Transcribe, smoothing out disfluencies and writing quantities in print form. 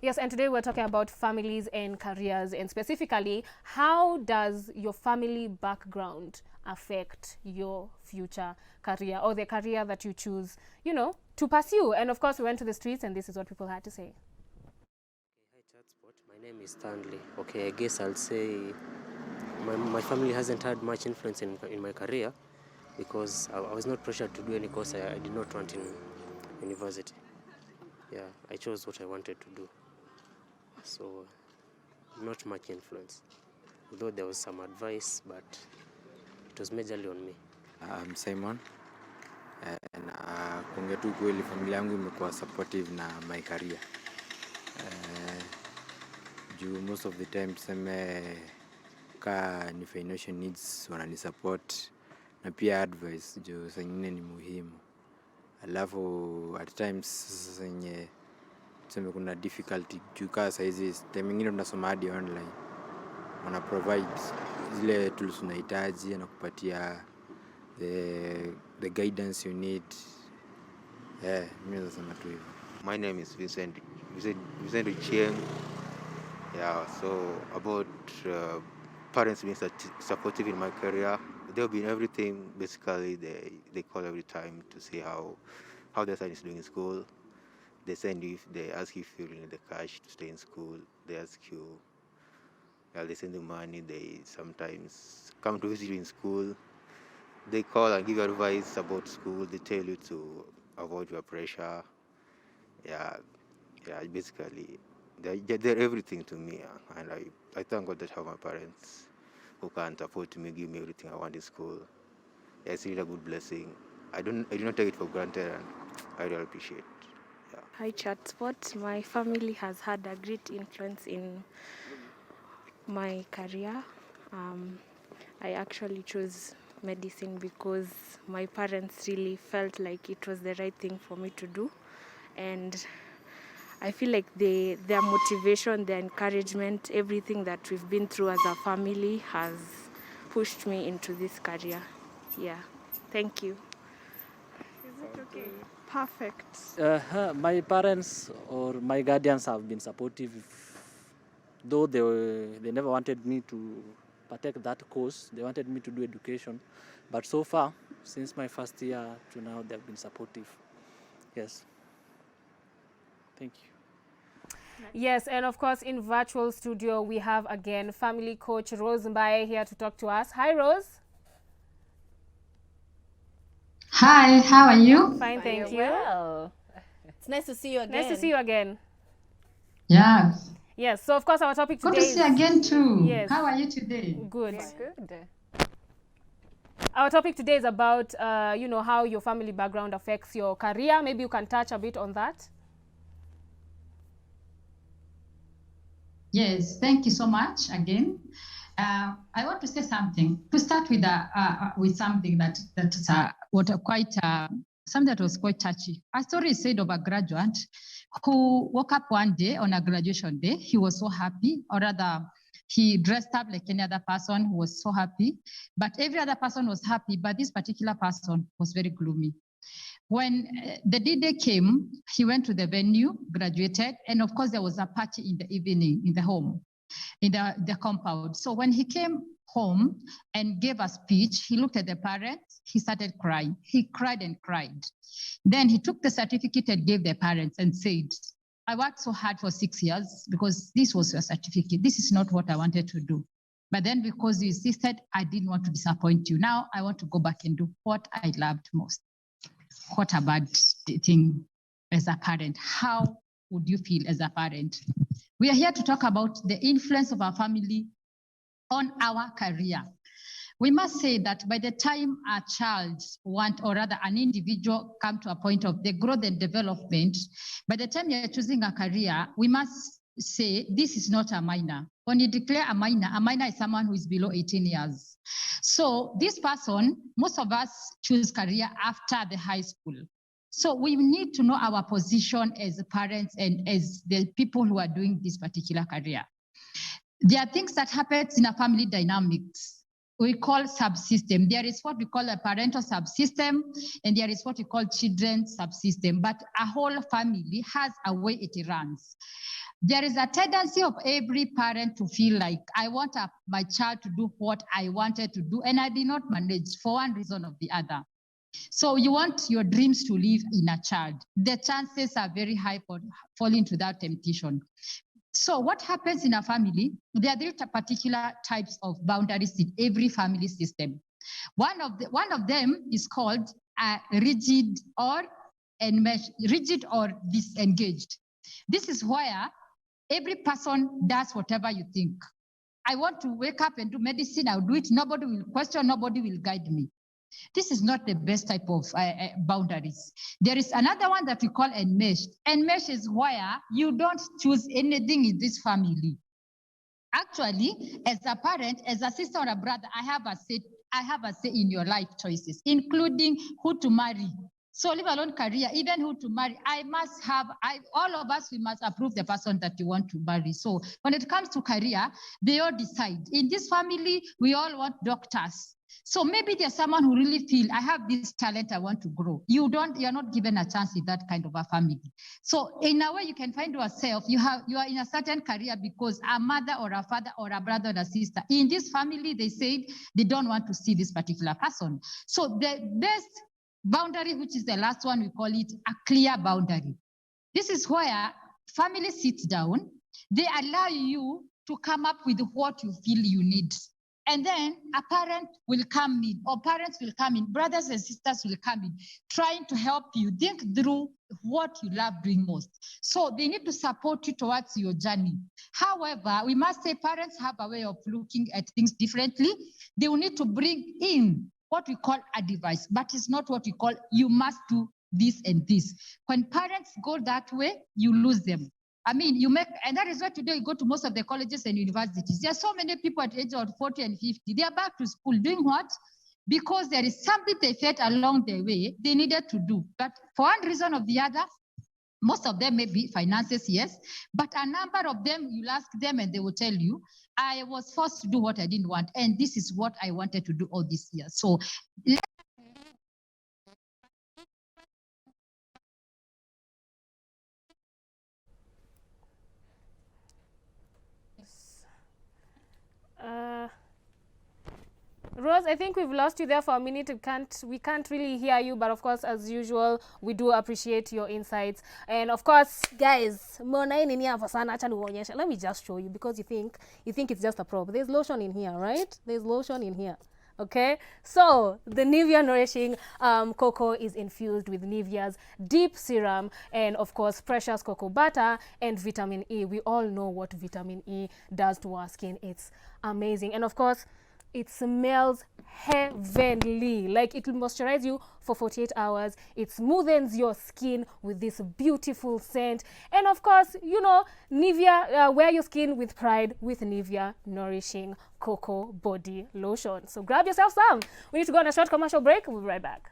Yes, and today we're talking about families and careers, and specifically, how does your family background affect your future career or the career that you choose, to pursue? And of course, we went to the streets, and this is what people had to say. Hi, Chatspot. My name is Stanley. Okay, I guess I'll say my family hasn't had much influence in my career because I was not pressured to do any course I did not want in university. Yeah, I chose what I wanted to do. So, not much influence. Though there was some advice, but it was majorly on me. I'm Simon. Na kuongea tu kweli, familia yangu imekuwa supportive na my career. Juu most of the time tuseme ka ni financial needs wananisupport na pia advice juu saa ingine ni muhimu. Alafu at times zenye tuseme kuna difficulty juu kaa saizi time ingine tunasoma hadi online, wana provide zile tools unahitaji na kupatia the guidance you need. Mimi nasema tu hivyo. My name is Vincent Ochieng. Yeah, so about parents being supportive in my career, they'll be in everything. Basically, they call every time to see how their son is doing in school. They ask if you need the cash to stay in school. They ask you, they send you money. They sometimes come to visit you in school. They call and give you advice about school. They tell you to avoid your pressure. Yeah, basically, they're everything to me, and I thank God that I have my parents who can support me, give me everything I want in school. Yeah, it's really a good blessing. I do not take it for granted, and I really appreciate it. Yeah. Hi, Chatspot. My family has had a great influence in my career. I actually chose medicine because my parents really felt like it was the right thing for me to do, and I feel like their motivation, their encouragement, everything that we've been through as a family has pushed me into this career. Yeah, thank you. Is it okay? Perfect. My parents or my guardians have been supportive, though they never wanted me to partake that course. They wanted me to do education, but so far, since my first year to now, they've been supportive. Yes. Thank you. Yes, and of course, in virtual studio, we have again family coach Rose Mbaye here to talk to us. Hi, Rose. Hi, how are you? Fine, thank you. Well, it's nice to see you again. Nice to see you again. Yes. Yes, so of course, our topic Good today to see you again too. Yes. How are you today? Good. Good. Our topic today is about, how your family background affects your career. Maybe you can touch a bit on that. Yes, thank you so much again. I want to say something. To start with something that's something that was quite touchy. A story is said of a graduate who woke up one day on a graduation day. He was so happy, or rather, he dressed up like any other person who was so happy. But every other person was happy, but this particular person was very gloomy. When the D-Day came, he went to the venue, graduated, and of course there was a party in the evening in the home, in the compound. So when he came home and gave a speech, he looked at the parents, he started crying. He cried and cried. Then he took the certificate and gave the parents and said, I worked so hard for 6 years because this was your certificate. This is not what I wanted to do. But then because you insisted, I didn't want to disappoint you. Now I want to go back and do what I loved most. What a bad thing as a parent. How would you feel as a parent? We are here to talk about the influence of our family on our career. We must say that by the time a child or rather an individual come to a point of the growth and development, by the time you're choosing a career, we must say this is not a minor. When you declare a minor is someone who is below 18 years. So this person, most of us choose career after the high school. So we need to know our position as parents and as the people who are doing this particular career. There are things that happen in a family dynamics. we call subsystem. There is what we call a parental subsystem, and there is what we call children's subsystem. But a whole family has a way it runs. There is a tendency of every parent to feel like, I want my child to do what I wanted to do, and I did not manage for one reason or the other. So you want your dreams to live in a child. The chances are very high for falling into that temptation. So what happens in a family, there are three particular types of boundaries in every family system. One of them is called rigid or disengaged. This is where every person does whatever you think. I want to wake up and do medicine, I'll do it. Nobody will question, nobody will guide me. This is not the best type of boundaries. There is another one that we call enmeshed. Enmeshed is where you don't choose anything in this family. Actually, as a parent, as a sister or a brother, I have a say in your life choices, including who to marry. So leave alone career, even who to marry, all of us, we must approve the person that you want to marry. So when it comes to career, they all decide. In this family, we all want doctors. So maybe there's someone who really feel, I have this talent, I want to grow. You're not given a chance in that kind of a family. So in a way, you can find yourself, you are in a certain career because a mother or a father or a brother or a sister in this family, they said they don't want to see this particular person. So the best boundary, which is the last one, we call it a clear boundary. This is where family sits down, they allow you to come up with what you feel you need. And then a parent will come in, or parents will come in, brothers and sisters will come in, trying to help you think through what you love doing most. So they need to support you towards your journey. However, we must say parents have a way of looking at things differently. They will need to bring in what we call advice, but it's not what we call, you must do this and this. When parents go that way, you lose them. I mean, and that is why today you go to most of the colleges and universities. There are so many people at the age of 40 and 50. They are back to school doing what? Because there is something they felt along the way they needed to do. But for one reason or the other, most of them may be finances, yes, but a number of them, you'll ask them and they will tell you, I was forced to do what I didn't want, and this is what I wanted to do all this year. So Rose, I think we've lost you there for a minute. We can't really hear you, but of course, as usual, we do appreciate your insights. And of course, guys, let me just show you, because you think it's just a prop. There's lotion in here, right? There's lotion in here. Okay, so the Nivea Nourishing Cocoa is infused with Nivea's deep serum and of course precious cocoa butter and vitamin E. We all know what vitamin E does to our skin. It's amazing. And of course, it smells heavenly. Like, it will moisturize you for 48 hours. It smoothens your skin with this beautiful scent. And of course, you know, Nivea, wear your skin with pride with Nivea Nourishing Cocoa Body Lotion. So grab yourself some. We need to go on a short commercial break. We'll be right back.